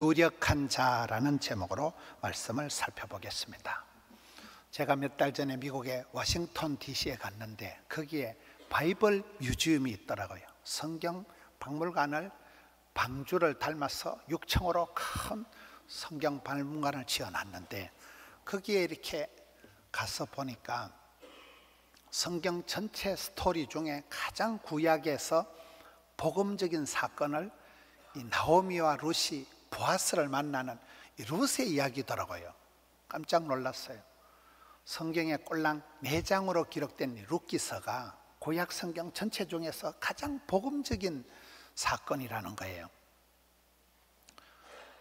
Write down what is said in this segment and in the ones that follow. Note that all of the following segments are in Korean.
유력한 자라는 제목으로 말씀을 살펴보겠습니다. 제가 몇 달 전에 미국의 워싱턴 DC에 갔는데 거기에 바이블 뮤지엄이 있더라고요. 성경 박물관을 방주를 닮아서 6층으로 큰 성경 박물관을 지어놨는데 거기에 이렇게 가서 보니까 성경 전체 스토리 중에 가장 구약에서 복음적인 사건을 이 나오미와 룻이 보아스를 만나는 이 룻의 이야기더라고요. 깜짝 놀랐어요. 성경의 꼴랑 4장으로 기록된 룻기서가 구약 성경 전체 중에서 가장 복음적인 사건이라는 거예요.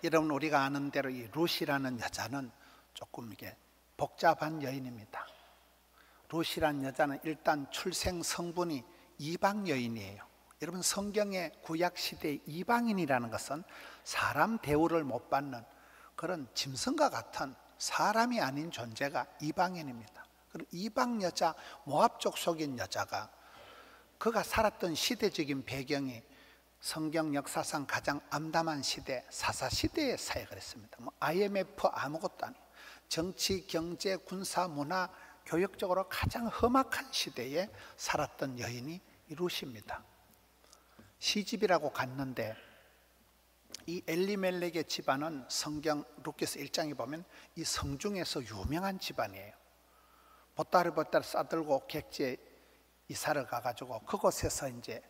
여러분, 우리가 아는 대로 이 룻이라는 여자는 조금 이게 복잡한 여인입니다. 룻이라는 여자는 일단 출생 성분이 이방 여인이에요. 여러분, 성경의 구약 시대의 이방인이라는 것은 사람 대우를 못 받는 그런 짐승과 같은 사람이 아닌 존재가 이방인입니다. 그리고 이방 여자, 모압족 속인 여자가 그가 살았던 시대적인 배경이 성경 역사상 가장 암담한 시대, 사사시대에 사역을 했습니다. IMF 아무것도 아니에요. 정치, 경제, 군사, 문화, 교육적으로 가장 험악한 시대에 살았던 여인이 룻입니다. 시집이라고 갔는데 이 엘리멜렉의 집안은 성경 룻기서 1장에 보면 이 성중에서 유명한 집안이에요. 보따리 싸들고 객지에 이사를 가가지고 그곳에서 이제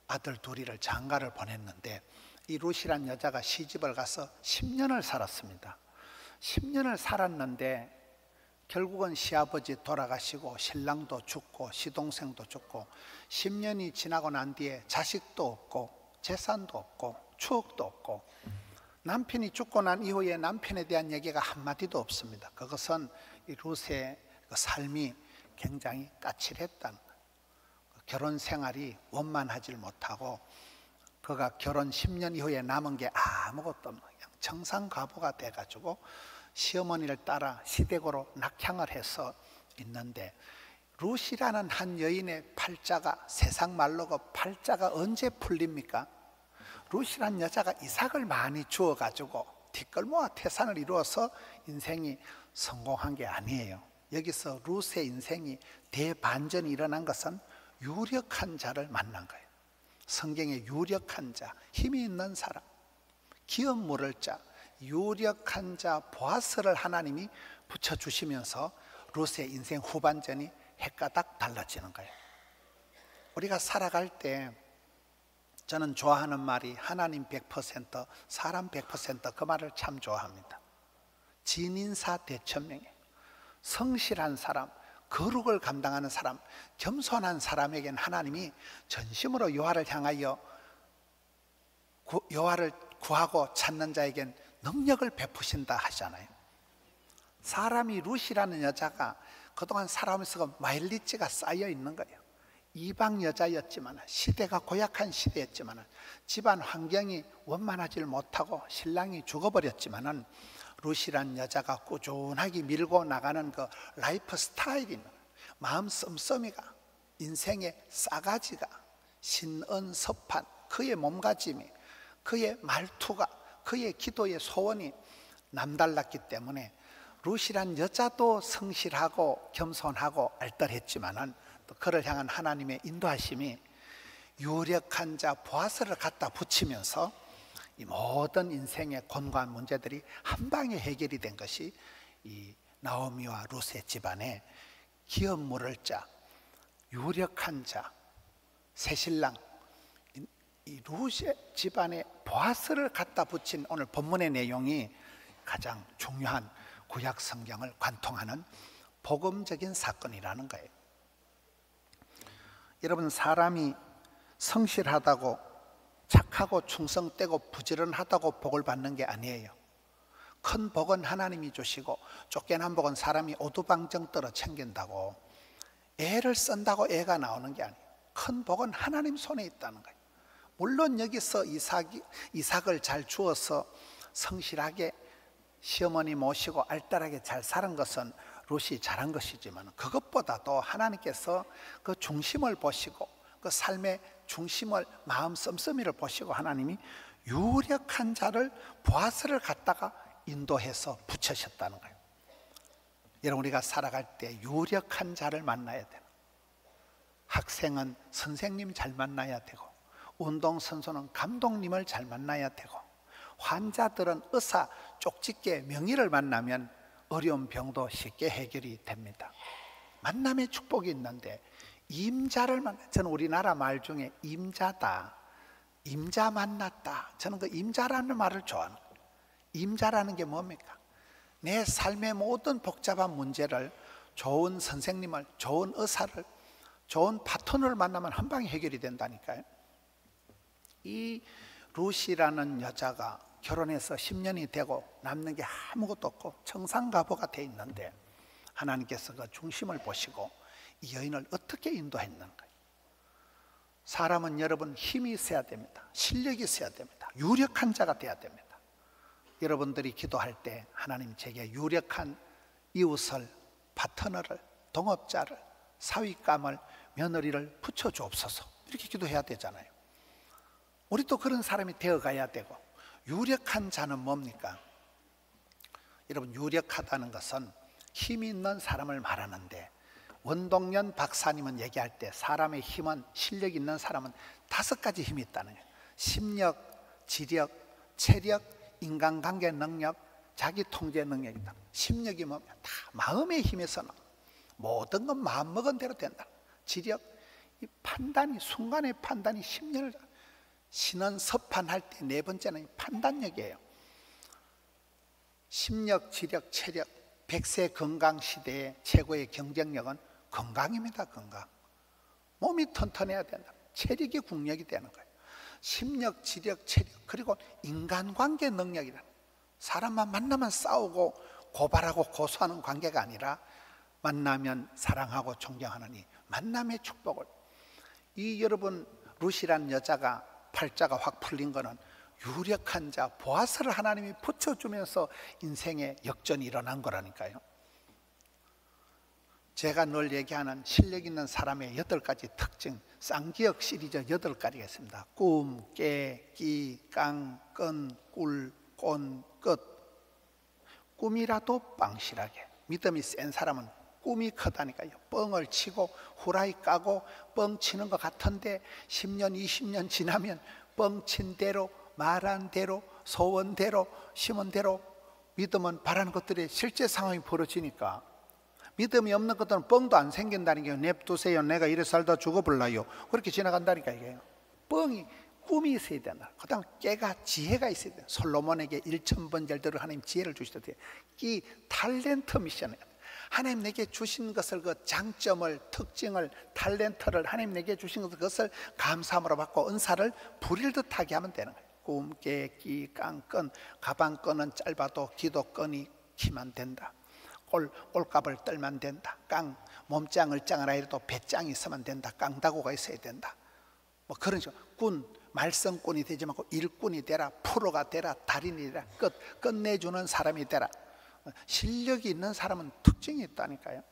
아들 둘이를 장가를 보냈는데 이 룻이란 여자가 시집을 가서 10년을 살았습니다. 10년을 살았는데 결국은 시아버지 돌아가시고 신랑도 죽고 시동생도 죽고 10년이 지나고 난 뒤에 자식도 없고 재산도 없고 추억도 없고 남편이 죽고 난 이후에 남편에 대한 얘기가 한마디도 없습니다. 그것은 이 룻의 삶이 굉장히 까칠했다는 거예요. 결혼 생활이 원만하지 못하고 그가 결혼 10년 이후에 남은 게 아무것도 없는 그냥 정상가부가 돼가지고 시어머니를 따라 시댁으로 낙향을 해서 있는데 룻이라는 한 여인의 팔자가 세상 말로 그 팔자가 언제 풀립니까? 룻이라는 여자가 이삭을 많이 주어가지고 뒷걸모와 태산을 이루어서 인생이 성공한 게 아니에요. 여기서 룻의 인생이 대반전이 일어난 것은 유력한 자를 만난 거예요. 성경의 유력한 자, 힘이 있는 사람, 기업 물을 자, 유력한 자 보아스를 하나님이 붙여주시면서 룻의 인생 후반전이 해가닥 달라지는 거예요. 우리가 살아갈 때 저는 좋아하는 말이 하나님 100%, 사람 100%그 말을 참 좋아합니다. 진인사 대천명이에요. 성실한 사람, 거룩을 감당하는 사람, 겸손한 사람에게는 하나님이 전심으로 여호와를 향하여 여호와를 구하고 찾는 자에겐 능력을 베푸신다 하잖아요. 사람이 룻이라는 여자가 그동안 살아오면서 마일리지가 쌓여 있는 거예요. 이방 여자였지만 시대가 고약한 시대였지만 집안 환경이 원만하지 못하고 신랑이 죽어버렸지만 룻이라는 여자가 꾸준하게 밀고 나가는 그 라이프 스타일이 마음 씀씀이가 인생의 싸가지가 신언섭한 그의 몸가짐이 그의 말투가 그의 기도의 소원이 남달랐기 때문에 룻이란 여자도 성실하고 겸손하고 알뜰했지만은 또 그를 향한 하나님의 인도하심이 유력한 자 보아스를 갖다 붙이면서 이 모든 인생의 곤고한 문제들이 한 방에 해결이 된 것이 이 나오미와 룻의 집안에 기업 물을 자, 유력한 자, 새신랑 이 룻의 집안에 보아스를 갖다 붙인 오늘 본문의 내용이 가장 중요한 구약 성경을 관통하는 복음적인 사건이라는 거예요. 여러분, 사람이 성실하다고 착하고 충성되고 부지런하다고 복을 받는 게 아니에요. 큰 복은 하나님이 주시고 쫓겨난 복은 사람이 오두방정 떨어 챙긴다고 애를 쓴다고 애가 나오는 게 아니에요. 큰 복은 하나님 손에 있다는 거예요. 물론 여기서 이삭을 잘 주어서 성실하게 시어머니 모시고 알뜰하게 잘 사는 것은 룻이 잘한 것이지만 그것보다도 하나님께서 그 중심을 보시고 그 삶의 중심을 마음 씀씀이를 보시고 하나님이 유력한 자를 보아스를 갖다가 인도해서 붙여셨다는 거예요. 여러분, 우리가 살아갈 때 유력한 자를 만나야 돼요. 학생은 선생님 잘 만나야 되고, 운동선수는 감독님을 잘 만나야 되고, 환자들은 의사 쪽집게 명의를 만나면 어려운 병도 쉽게 해결이 됩니다. 만남의 축복이 있는데 임자를 만나, 저는 우리나라 말 중에 임자다, 임자 만났다, 저는 그 임자라는 말을 좋아하는 거예요. 임자라는 게 뭡니까? 내 삶의 모든 복잡한 문제를 좋은 선생님을, 좋은 의사를, 좋은 파트너를 만나면 한 방에 해결이 된다니까요. 이 루시라는 여자가 결혼해서 10년이 되고 남는 게 아무것도 없고 청산가보가 돼 있는데, 하나님께서 그 중심을 보시고 이 여인을 어떻게 인도했는가. 사람은 여러분 힘이 있어야 됩니다. 실력이 있어야 됩니다. 유력한 자가 돼야 됩니다. 여러분들이 기도할 때 하나님, 제게 유력한 이웃을, 파트너를, 동업자를, 사위감을, 며느리를 붙여주옵소서, 이렇게 기도해야 되잖아요. 우리 또 그런 사람이 되어가야 되고. 유력한 자는 뭡니까? 여러분, 유력하다는 것은 힘이 있는 사람을 말하는데, 원동연 박사님은 얘기할 때 사람의 힘은, 실력 있는 사람은 5가지 힘이 있다는 거예요. 심력, 지력, 체력, 인간관계 능력, 자기 통제 능력이다. 심력이 뭐냐? 다 마음의 힘에서는 모든 건 마음먹은 대로 된다. 지력, 이 판단이, 순간의 판단이 10년을, 신은 서판할 때 4번째는 판단력이에요. 심력, 지력, 체력, 100세 건강 시대의 최고의 경쟁력은 건강입니다. 건강. 몸이 튼튼해야 된다. 체력이 국력이 되는 거예요. 심력, 지력, 체력, 그리고 인간관계 능력이다. 사람만 만나면 싸우고 고발하고 고소하는 관계가 아니라 만나면 사랑하고 존경하는 이 만남의 축복을. 이 여러분, 루시란 여자가 팔자가 확 풀린 거는 유력한 자, 보아스를 하나님이 붙여주면서 인생의 역전이 일어난 거라니까요. 제가 늘 얘기하는 실력 있는 사람의 8가지 특징, 쌍기역 시리즈 8가지가 있습니다. 꿈, 깨, 끼, 깡, 끈, 꿀, 꼰, 끝. 꿈이라도 빵실하게. 믿음이 센 사람은 꿈이 크다니까요. 뻥을 치고 후라이 까고 뻥 치는 것 같은데 10년, 20년 지나면 뻥친 대로, 말한 대로, 소원대로, 심은 대로 믿음은 바라는 것들이 실제 상황이 벌어지니까, 믿음이 없는 것들은 뻥도 안 생긴다는 게, 냅두세요, 내가 이래 살다 죽어볼라요, 그렇게 지나간다니까. 이게 뻥이, 꿈이 있어야 된다. 그 다음 깨가, 지혜가 있어야 된다. 솔로몬에게 1000번절대로 하나님 지혜를 주시듯이 이 탤런트 미션을, 하나님 내게 주신 것을, 그 장점을, 특징을, 탤런트를 하나님 내게 주신 것을, 그것을 감사함으로 받고 은사를 부릴 듯하게 하면 되는 거예요. 꿈, 깨, 끼, 깡, 끈. 가방끈은 짧아도 기도끈이 키면 된다. 꼴값을 떨면 된다. 깡, 몸짱을 짱을 해도 배짱이 있으면 된다. 깡다구가 있어야 된다. 뭐 그런 식으로. 꾼, 말썽꾼이 되지 말고 일꾼이 되라. 프로가 되라. 달인이 되라. 끝내주는 사람이 되라. 실력이 있는 사람은 특징이 있다니까요.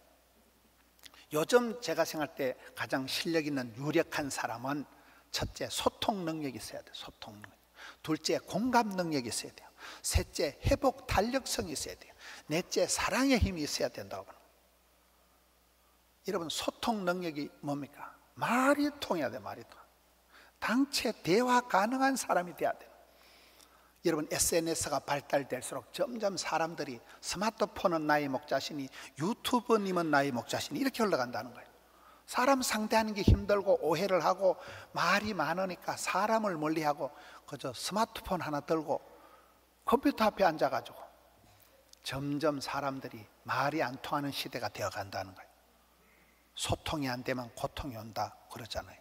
요즘 제가 생각할 때 가장 실력 있는 유력한 사람은, 첫째, 소통 능력이 있어야 돼요. 소통 능력. 둘째, 공감 능력이 있어야 돼요. 셋째, 회복 탄력성이 있어야 돼요. 넷째, 사랑의 힘이 있어야 된다고. 여러분, 소통 능력이 뭡니까? 말이 통해야 돼요. 말이 통해. 당체 대화 가능한 사람이 돼야 돼요. 여러분, SNS가 발달될수록 점점 사람들이 스마트폰은 나의 목자시니 유튜브님은 나의 목자시니 이렇게 흘러간다는 거예요. 사람 상대하는 게 힘들고 오해를 하고 말이 많으니까 사람을 멀리하고 그저 스마트폰 하나 들고 컴퓨터 앞에 앉아가지고 점점 사람들이 말이 안 통하는 시대가 되어간다는 거예요. 소통이 안 되면 고통이 온다 그러잖아요.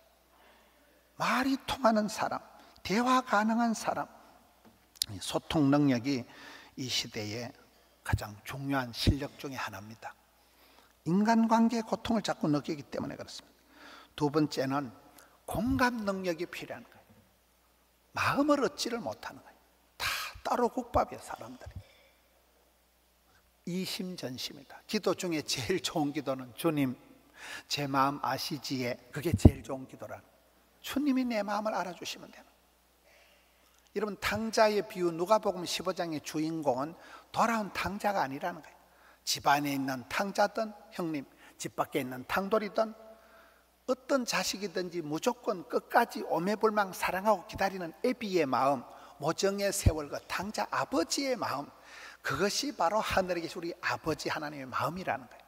말이 통하는 사람, 대화 가능한 사람, 소통 능력이 이 시대의 가장 중요한 실력 중에 하나입니다. 인간관계의 고통을 자꾸 느끼기 때문에 그렇습니다. 두 번째는 공감 능력이 필요한 거예요. 마음을 얻지를 못하는 거예요. 다 따로 국밥이에요. 사람들이 이심전심이다. 기도 중에 제일 좋은 기도는 주님 제 마음 아시지에, 그게 제일 좋은 기도라. 주님이 내 마음을 알아주시면 되는. 여러분, 탕자의 비유 누가복음 15장의 주인공은 돌아온 탕자가 아니라는 거예요. 집 안에 있는 탕자든 형님, 집 밖에 있는 탕돌이든 어떤 자식이든지 무조건 끝까지 오매불망 사랑하고 기다리는 애비의 마음, 모정의 세월 그 탕자 아버지의 마음, 그것이 바로 하늘에 계신 우리 아버지 하나님의 마음이라는 거예요.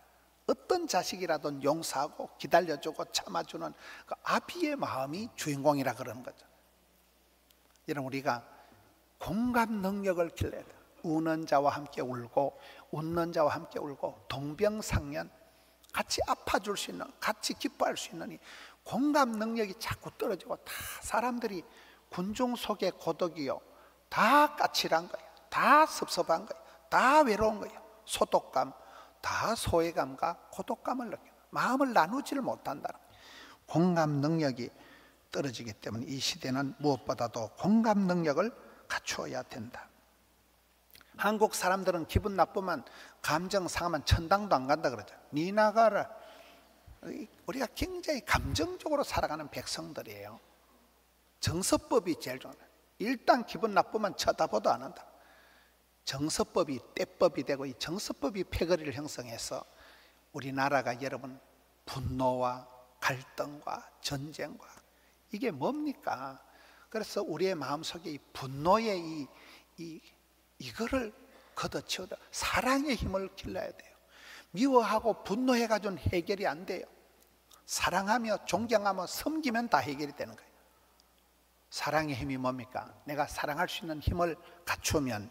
어떤 자식이라도 용서하고 기다려주고 참아주는 그 아비의 마음이 주인공이라 그러는 거죠. 여러분, 우리가 공감 능력을 길러야 돼요. 우는 자와 함께 울고 웃는 자와 함께 울고 동병상련, 같이 아파줄 수 있는, 같이 기뻐할 수 있는 이 공감 능력이 자꾸 떨어지고, 다 사람들이 군중 속의 고독이요, 다 까칠한 거예요. 다 섭섭한 거예요. 다 외로운 거예요. 소독감, 다 소외감과 고독감을 느껴요. 마음을 나누지를 못한다는 거예요. 공감 능력이 떨어지기 때문에 이 시대는 무엇보다도 공감 능력을 갖추어야 된다. 한국 사람들은 기분 나쁘면, 감정 상하면 천당도 안 간다 그러죠. 니 나가라. 우리가 굉장히 감정적으로 살아가는 백성들이에요. 정서법이 제일 좋아요. 일단 기분 나쁘면 쳐다보도 안 한다. 정서법이 때법이 되고, 이 정서법이 패거리를 형성해서 우리나라가 여러분 분노와 갈등과 전쟁과, 이게 뭡니까? 그래서 우리의 마음속에 이 분노의 이거를 걷어치워다 사랑의 힘을 길러야 돼요. 미워하고 분노해가지고는 해결이 안 돼요. 사랑하며 존경하며 섬기면 다 해결이 되는 거예요. 사랑의 힘이 뭡니까? 내가 사랑할 수 있는 힘을 갖추면,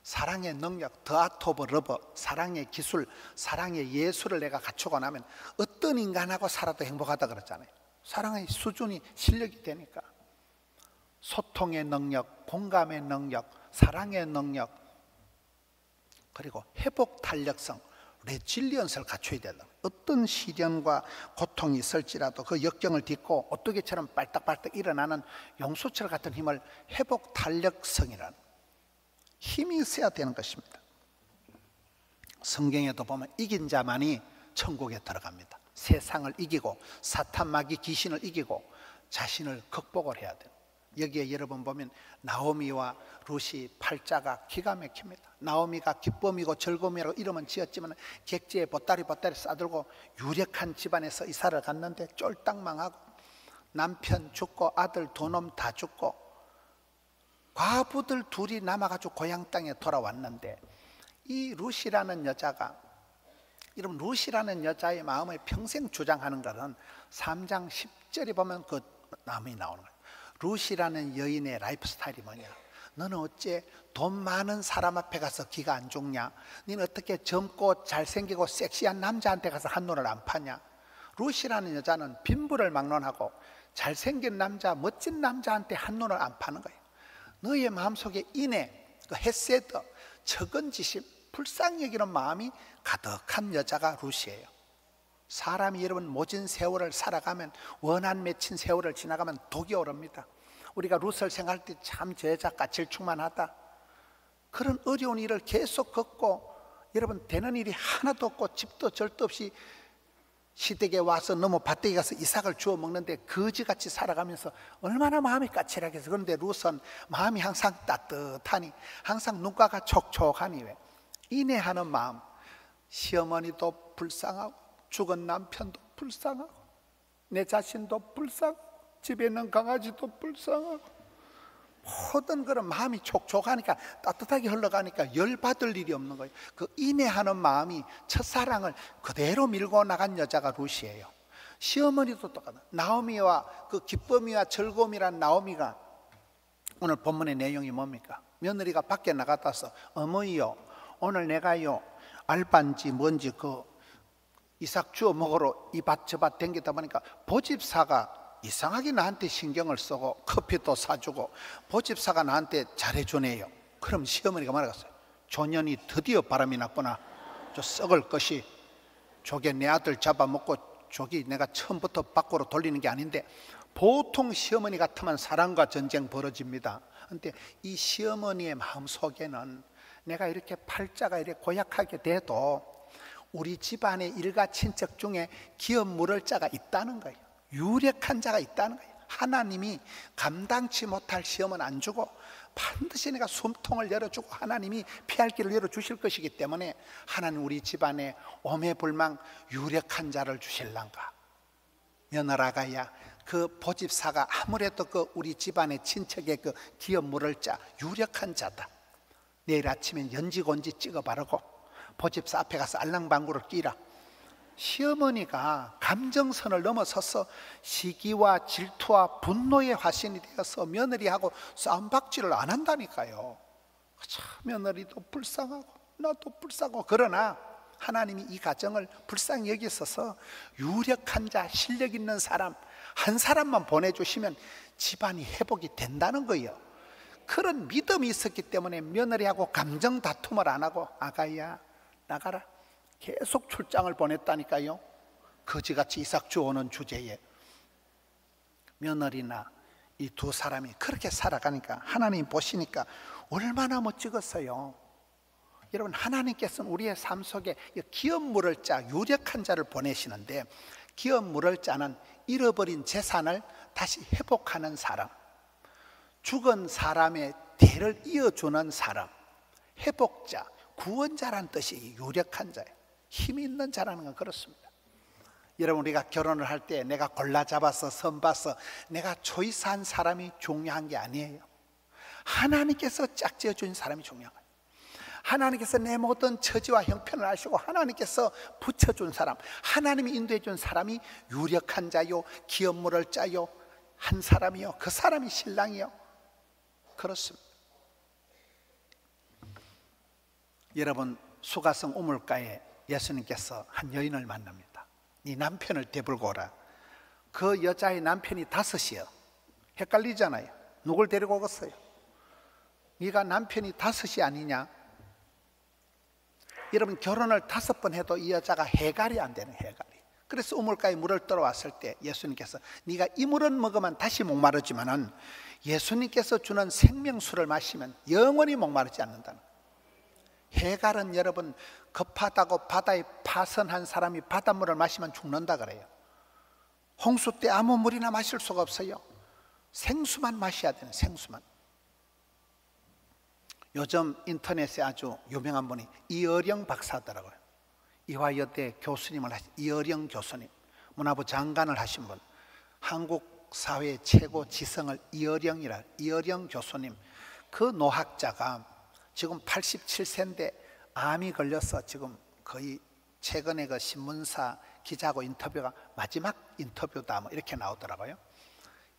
사랑의 능력, 더 아트 오브 러브, 사랑의 기술, 사랑의 예술을 내가 갖추고 나면 어떤 인간하고 살아도 행복하다 그랬잖아요. 사랑의 수준이 실력이 되니까. 소통의 능력, 공감의 능력, 사랑의 능력, 그리고 회복 탄력성, 레질리언스를 갖춰야 된다. 어떤 시련과 고통이 있을지라도 그 역경을 딛고 오뚜기처럼 빨딱빨딱 일어나는 용수철 같은 힘을 회복 탄력성이라는 힘이 있어야 되는 것입니다. 성경에도 보면 이긴 자만이 천국에 들어갑니다. 세상을 이기고 사탄 마귀 귀신을 이기고 자신을 극복을 해야 돼요. 여기에 여러분 보면 나오미와 룻이 팔자가 기가 막힙니다. 나오미가 기쁨이고 즐거움이라고 이름은 지었지만 객지에 보따리 싸들고 유력한 집안에서 이사를 갔는데 쫄딱 망하고, 남편 죽고 아들 두 놈 다 죽고 과부들 둘이 남아가지고 고향 땅에 돌아왔는데, 이 룻이라는 여자가, 여러분 룻이라는 여자의 마음을 평생 주장하는 것은 3장 10절에 보면 그 나음이 나오는 거예요. 룻이라는 여인의 라이프 스타일이 뭐냐? 너는 어째 돈 많은 사람 앞에 가서 기가 안 죽냐? 너는 어떻게 젊고 잘생기고 섹시한 남자한테 가서 한눈을 안 파냐? 룻이라는 여자는 빈부를 막론하고 잘생긴 남자, 멋진 남자한테 한눈을 안 파는 거예요. 너의 마음속에 인애, 그 헤세드, 적은지심, 불쌍히 여기는 마음이 가득한 여자가 룻이에요. 사람이 여러분 모진 세월을 살아가면, 원한 맺힌 세월을 지나가면 독이 오릅니다. 우리가 룻을 생각할 때 참 저 여자 까칠충만하다, 그런 어려운 일을 계속 겪고 여러분 되는 일이 하나도 없고 집도 절도 없이 시댁에 와서 너무 밭에 가서 이삭을 주워 먹는데 거지같이 살아가면서 얼마나 마음이 까칠하겠어. 그런데 룻은 마음이 항상 따뜻하니, 항상 눈가가 촉촉하니, 왜? 인내하는 마음. 시어머니도 불쌍하고 죽은 남편도 불쌍하고 내 자신도 불쌍하고 집에 있는 강아지도 불쌍하고, 모든 그런 마음이 촉촉하니까, 따뜻하게 흘러가니까 열받을 일이 없는 거예요. 그 인내하는 마음이 첫사랑을 그대로 밀고 나간 여자가 룻이에요. 시어머니도 똑같아. 나오미와 그 기쁨이와 즐거움이란 나오미가, 오늘 본문의 내용이 뭡니까? 며느리가 밖에 나갔다서 어머니요, 오늘 내가요 알바인지 뭔지 그 이삭 주워 먹으러 이 밭 저 밭 댕기다 보니까 보집사가 이상하게 나한테 신경을 쓰고 커피도 사주고 보집사가 나한테 잘해주네요. 그럼 시어머니가 말하겠어요. 조년이 드디어 바람이 났구나. 저 썩을 것이, 저게 내 아들 잡아먹고 저기 내가 처음부터 밖으로 돌리는 게 아닌데. 보통 시어머니 같으면 사랑과 전쟁 벌어집니다. 그런데 이 시어머니의 마음속에는 내가 이렇게 팔자가 이렇게 고약하게 돼도 우리 집안의 일가 친척 중에 기업 물을 자가 있다는 거예요. 유력한 자가 있다는 거예요. 하나님이 감당치 못할 시험은 안 주고 반드시 내가 숨통을 열어주고 하나님이 피할 길을 열어주실 것이기 때문에 하나님 우리 집안에 오매불망 유력한 자를 주실란가. 며느라가야 그 보집사가 아무래도 그 우리 집안의 친척의 그 기업 물을 자 유력한 자다. 내일 아침엔 연지곤지 찍어 바르고 보집사 앞에 가서 알랑방구를 끼라. 시어머니가 감정선을 넘어서서 시기와 질투와 분노의 화신이 되어서 며느리하고 싸움박질을 안 한다니까요. 참 며느리도 불쌍하고 나도 불쌍하고. 그러나 하나님이 이 가정을 불쌍히 여기셔서 유력한 자, 실력 있는 사람 한 사람만 보내주시면 집안이 회복이 된다는 거예요. 그런 믿음이 있었기 때문에 며느리하고 감정 다툼을 안 하고 아가야 나가라 계속 출장을 보냈다니까요. 거지같이 이삭 주오는 주제에 며느리나 이 두 사람이 그렇게 살아가니까 하나님 보시니까 얼마나 멋지겠어요. 여러분, 하나님께서는 우리의 삶 속에 기업 물을 자, 유력한 자를 보내시는데, 기업 물을 자는 잃어버린 재산을 다시 회복하는 사람, 죽은 사람의 대를 이어주는 사람, 회복자, 구원자란 뜻이 유력한 자예요. 힘이 있는 자라는 건 그렇습니다. 여러분, 우리가 결혼을 할 때 내가 골라 잡아서 선봐서 내가 초이스한 사람이 중요한 게 아니에요. 하나님께서 짝지어 준 사람이 중요한 거예요. 하나님께서 내 모든 처지와 형편을 아시고 하나님께서 붙여준 사람, 하나님이 인도해 준 사람이 유력한 자요, 기업 물을 자요, 한 사람이요, 그 사람이 신랑이요. 그렇습니다. 여러분, 수가성 우물가에 예수님께서 한 여인을 만납니다. 네 남편을 데리고 오라. 그 여자의 남편이 5이요. 헷갈리잖아요. 누굴 데리고 오겠어요? 네가 남편이 5이 아니냐? 여러분, 결혼을 5번 해도 이 여자가 해갈이 안 되는 해갈이. 그래서 우물가에 물을 떨어왔을 때 예수님께서 네가 이 물은 먹으면 다시 목마르지만은 예수님께서 주는 생명수를 마시면 영원히 목마르지 않는다는 거예요. 해갈은 여러분, 급하다고 바다에 파선한 사람이 바닷물을 마시면 죽는다 그래요. 홍수 때 아무 물이나 마실 수가 없어요. 생수만 마셔야 되는, 생수만. 요즘 인터넷에 아주 유명한 분이 이어령 박사더라고요. 이화여대 교수님을 하신 이어령 교수님, 문화부 장관을 하신 분, 한국 사회 최고 지성을 이어령 교수님. 그 노학자가 지금 87세인데 암이 걸려서 지금 거의 최근에 그 신문사 기자하고 인터뷰가 마지막 인터뷰다 뭐 이렇게 나오더라고요.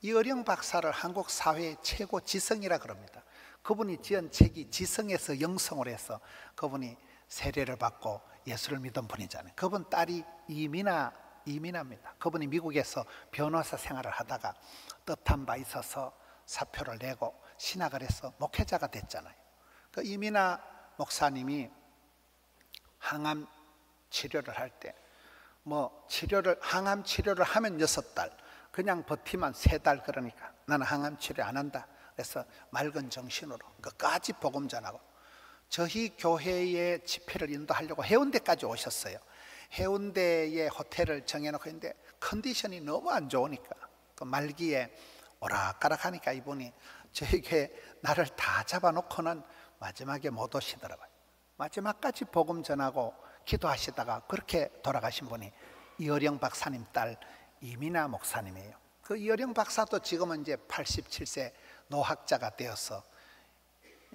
이어령 박사를 한국 사회의 최고 지성이라 그럽니다. 그분이 지은 책이 지성에서 영성을 해서 그분이 세례를 받고 예수를 믿은 분이잖아요. 그분 딸이 이민아입니다. 그분이 미국에서 변호사 생활을 하다가 뜻한 바 있어서 사표를 내고 신학을 해서 목회자가 됐잖아요. 그 이민아 목사님이 항암 치료를 할 때 항암 치료를 하면 6달, 그냥 버티면 3달, 그러니까 나는 항암 치료 안 한다. 그래서 맑은 정신으로 끝까지 복음 전하고, 저희 교회의 집회를 인도하려고 해운대까지 오셨어요. 해운대에 호텔을 정해놓고 있는데 컨디션이 너무 안 좋으니까 그 말기에 오락가락하니까 이분이 저희 교회 나를 다 잡아놓고는 마지막에 못 오시더라고요. 마지막까지 복음 전하고 기도하시다가 그렇게 돌아가신 분이 이어령 박사님 딸 이민아 목사님이에요. 그 이어령 박사도 지금은 이제 87세 노학자가 되어서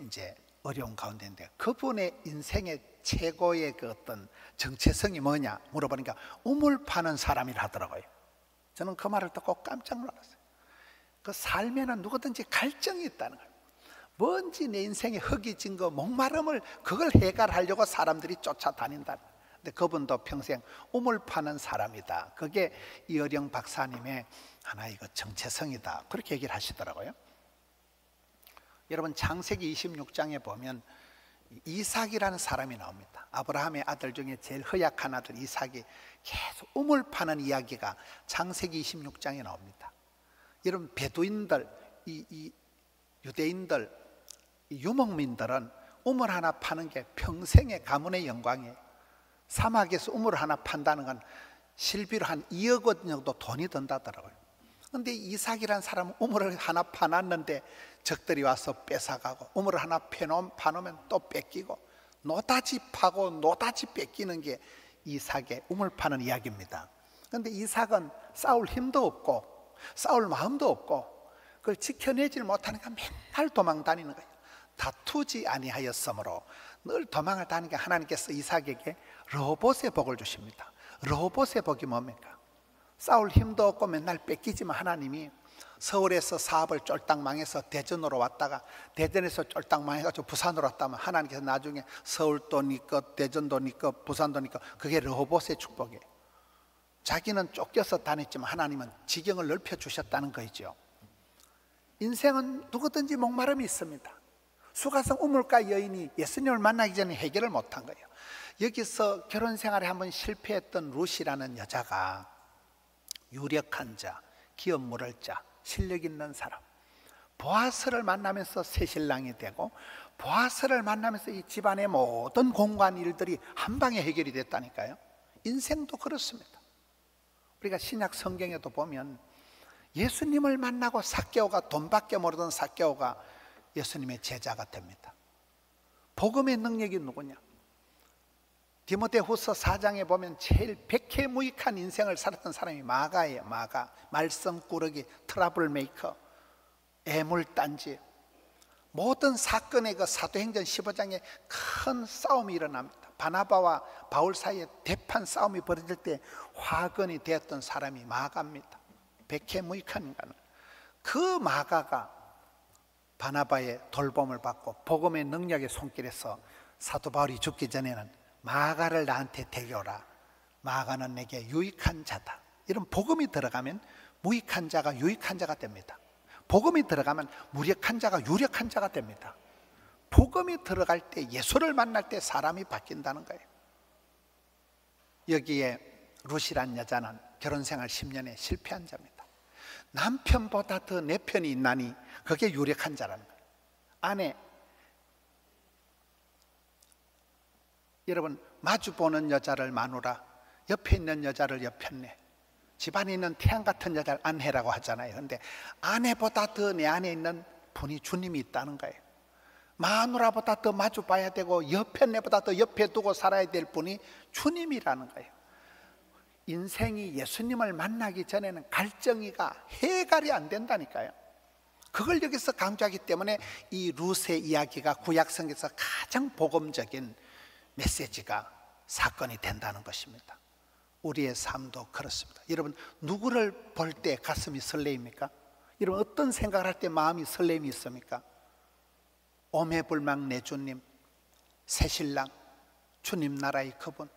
이제 어려운 가운데인데, 그분의 인생의 최고의 그 어떤 정체성이 뭐냐 물어보니까 우물 파는 사람이라 하더라고요. 저는 그 말을 듣고 깜짝 놀랐어요. 그 삶에는 누구든지 갈증이 있다는 거예요. 뭔지 내 인생에 흙이 진 거, 목마름을 그걸 해결하려고 사람들이 쫓아다닌다. 근데 그분도 평생 우물 파는 사람이다. 그게 이어령 박사님의 하나의 그 정체성이다. 그렇게 얘기를 하시더라고요. 여러분, 창세기 26장에 보면 이삭이라는 사람이 나옵니다. 아브라함의 아들 중에 제일 허약한 아들 이삭이 계속 우물 파는 이야기가 창세기 26장에 나옵니다. 여러분, 베두인들, 이 유대인들, 이 유목민들은 우물 하나 파는 게 평생의 가문의 영광이에요. 사막에서 우물 하나 판다는 건 실비로 한 2억 원 정도 돈이 든다더라고요. 근데 이삭이란 사람은 우물을 하나 파놨는데 적들이 와서 뺏어가고, 우물을 하나 파놓으면 또 뺏기고, 노다지 파고 노다지 뺏기는 게 이삭의 우물 파는 이야기입니다. 그런데 이삭은 싸울 힘도 없고 싸울 마음도 없고 그걸 지켜내질 못하니까 맨날 도망 다니는 거예요. 다투지 아니하였으므로 늘 도망을 다니니까 하나님께서 이삭에게 르호봇의 복을 주십니다. 르호봇의 복이 뭡니까? 싸울 힘도 없고 맨날 뺏기지만 하나님이 서울에서 사업을 쫄딱 망해서 대전으로 왔다가 대전에서 쫄딱 망해가지고 부산으로 왔다면 하나님께서 나중에 서울도 네 것, 대전도 네 것, 부산도 네 것, 그게 르호봇의 축복이에요. 자기는 쫓겨서 다녔지만 하나님은 지경을 넓혀주셨다는 거죠. 인생은 누구든지 목마름이 있습니다. 수가성 우물가 여인이 예수님을 만나기 전에 해결을 못한 거예요. 여기서 결혼 생활에 한번 실패했던 룻이라는 여자가 유력한 자, 기업 물을 자, 실력 있는 사람, 보아스를 만나면서 새신랑이 되고 보아스를 만나면서 이 집안의 모든 공간 일들이 한 방에 해결이 됐다니까요. 인생도 그렇습니다. 우리가 신약 성경에도 보면 예수님을 만나고 삭개오가, 돈밖에 모르던 삭개오가 예수님의 제자가 됩니다. 복음의 능력이 누구냐? 디모데후서 4장에 보면 제일 백해무익한 인생을 살았던 사람이 마가예요. 마가, 말썽꾸러기, 트러블 메이커, 애물단지. 모든 사건의 그 사도행전 15장에 큰 싸움이 일어납니다. 바나바와 바울 사이에 대판 싸움이 벌어질 때 화근이 되었던 사람이 마가입니다. 백해무익한 인간. 그 마가가 바나바의 돌봄을 받고 복음의 능력의 손길에서 사도 바울이 죽기 전에는 마가를 나한테 데려오라. 마가는 내게 유익한 자다. 이런 복음이 들어가면 무익한 자가 유익한 자가 됩니다. 복음이 들어가면 무력한 자가 유력한 자가 됩니다. 복음이 들어갈 때, 예수를 만날 때 사람이 바뀐다는 거예요. 여기에 룻이란 여자는 결혼생활 10년에 실패한 자입니다. 남편보다 더 내 편이 있나니 그게 유력한 자라는 거예요. 아내, 여러분, 마주보는 여자를 마누라, 옆에 있는 여자를 여편네, 집안에 있는 태양 같은 여자를 아내라고 하잖아요. 그런데 아내보다 더 내 안에 있는 분이 주님이 있다는 거예요. 마누라보다 더 마주봐야 되고 여편네보다 더 옆에 두고 살아야 될 분이 주님이라는 거예요. 인생이 예수님을 만나기 전에는 갈증이가 해결이 안 된다니까요. 그걸 여기서 강조하기 때문에 이 룻의 이야기가 구약성경에서 가장 복음적인 메시지가 사건이 된다는 것입니다. 우리의 삶도 그렇습니다. 여러분, 누구를 볼 때 가슴이 설레입니까? 여러분, 어떤 생각을 할 때 마음이 설렘이 있습니까? 오매불망 내 주님, 새신랑, 주님 나라의 그분.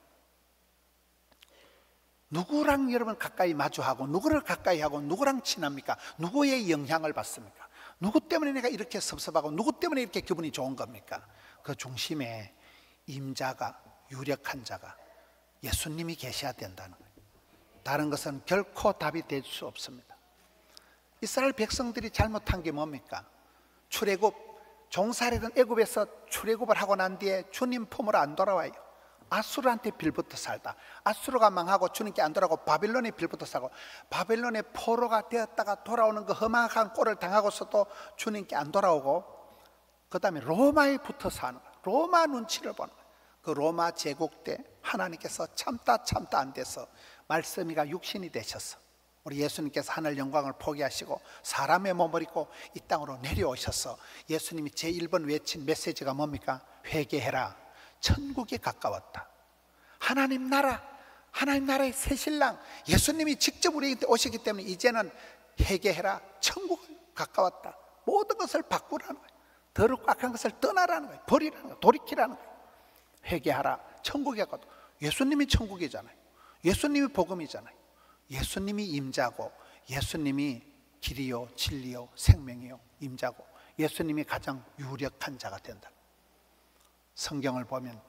누구랑 여러분 가까이 마주하고 누구를 가까이 하고 누구랑 친합니까? 누구의 영향을 받습니까? 누구 때문에 내가 이렇게 섭섭하고 누구 때문에 이렇게 기분이 좋은 겁니까? 그 중심에 임자가, 유력한 자가 예수님이 계셔야 된다는 거예요. 다른 것은 결코 답이 될 수 없습니다. 이스라엘 백성들이 잘못한 게 뭡니까? 출애굽, 종살이던 애굽에서 출애굽을 하고 난 뒤에 주님 품으로 안 돌아와요. 아수르한테 빌붙어 살다, 아수르가 망하고 주님께 안 돌아오고 바빌론에 빌붙어 살고, 바빌론의 포로가 되었다가 돌아오는 그 험악한 꼴을 당하고서도 주님께 안 돌아오고, 그 다음에 로마에 붙어 사는 거예요. 로마 눈치를 보는 거예요. 그 로마 제국 때 하나님께서 참다 안 돼서 말씀이가 육신이 되셔서 우리 예수님께서 하늘 영광을 포기하시고 사람의 몸을 입고 이 땅으로 내려오셔서 예수님이 제1번 외친 메시지가 뭡니까? 회개해라, 천국이 가까웠다. 하나님 나라의 새신랑 예수님이 직접 우리에게 오시기 때문에 이제는 회개해라, 천국이 가까웠다. 모든 것을 바꾸라는 거예요. 더럽고 악한 것을 떠나라는 거예요. 버리라는 거예요. 돌이키라는 거예요. 회개하라, 천국에 가도. 예수님이 천국이잖아요. 예수님이 복음이잖아요. 예수님이 임자고, 예수님이 길이요 진리요 생명이요 임자고, 예수님이 가장 유력한 자가 된다. 성경을 보면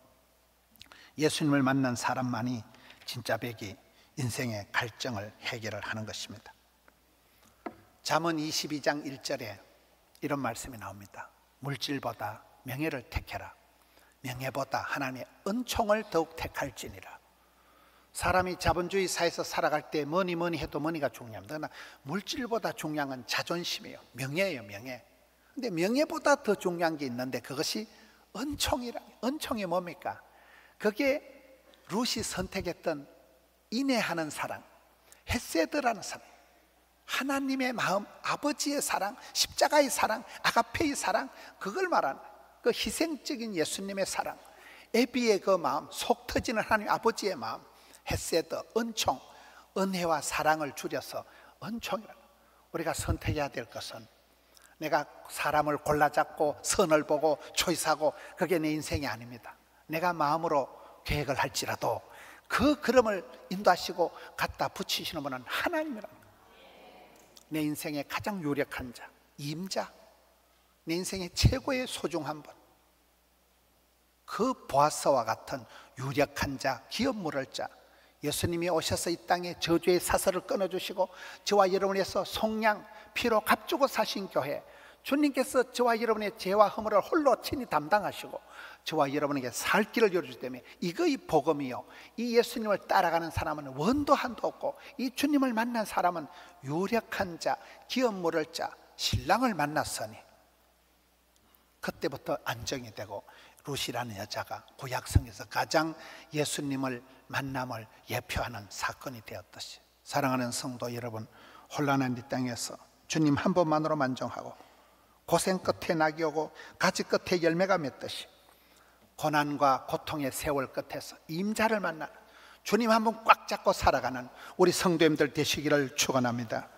예수님을 만난 사람만이 진짜 백이 인생의 갈증을 해결을 하는 것입니다. 잠언 22장 1절에 이런 말씀이 나옵니다. 물질보다 명예를 택해라. 명예보다 하나님의 은총을 더욱 택할지니라. 사람이 자본주의 사회에서 살아갈 때 뭐니 뭐니 해도 뭐니가 중요합니다. 그러나 물질보다 중요한 건 자존심이에요. 명예예요, 명예. 근데 명예보다 더 중요한 게 있는데 그것이 은총이라. 은총이 뭡니까? 그게 룻이 선택했던 인애하는 사랑, 헤세드라는 사랑, 하나님의 마음, 아버지의 사랑, 십자가의 사랑, 아가페의 사랑, 그걸 말하는 그 희생적인 예수님의 사랑, 애비의 그 마음, 속 터지는 하나님 아버지의 마음, 헤세드, 은총, 은혜와 사랑을 줄여서 은총이라는. 우리가 선택해야 될 것은 내가 사람을 골라잡고 선을 보고 초이스하고 그게 내 인생이 아닙니다. 내가 마음으로 계획을 할지라도 그 걸음을 인도하시고 갖다 붙이시는 분은 하나님이랍니다. 내 인생의 가장 유력한 자, 임자, 내 인생의 최고의 소중한 분, 그 보아스와 같은 유력한 자, 기업 물을 자, 예수님이 오셔서 이 땅에 저주의 사슬을 끊어주시고 저와 여러분을 위해서 속량 피로 값주고 사신 교회, 주님께서 저와 여러분의 죄와 허물을 홀로 친히 담당하시고 저와 여러분에게 살 길을 열어주기 때문에 이거의 복음이요, 이 예수님을 따라가는 사람은 원도 한도 없고 이 주님을 만난 사람은 유력한 자, 기업 물을 자, 신랑을 만났으니 그때부터 안정이 되고 룻이라는 여자가 구약성에서 가장 예수님을 만남을 예표하는 사건이 되었듯이, 사랑하는 성도 여러분, 혼란한 이 땅에서 주님 한 번만으로 만족하고 고생 끝에 낙이 오고 가지 끝에 열매가 맺듯이 고난과 고통의 세월 끝에서 임자를 만나는 주님 한 번 꽉 잡고 살아가는 우리 성도님들 되시기를 축원합니다.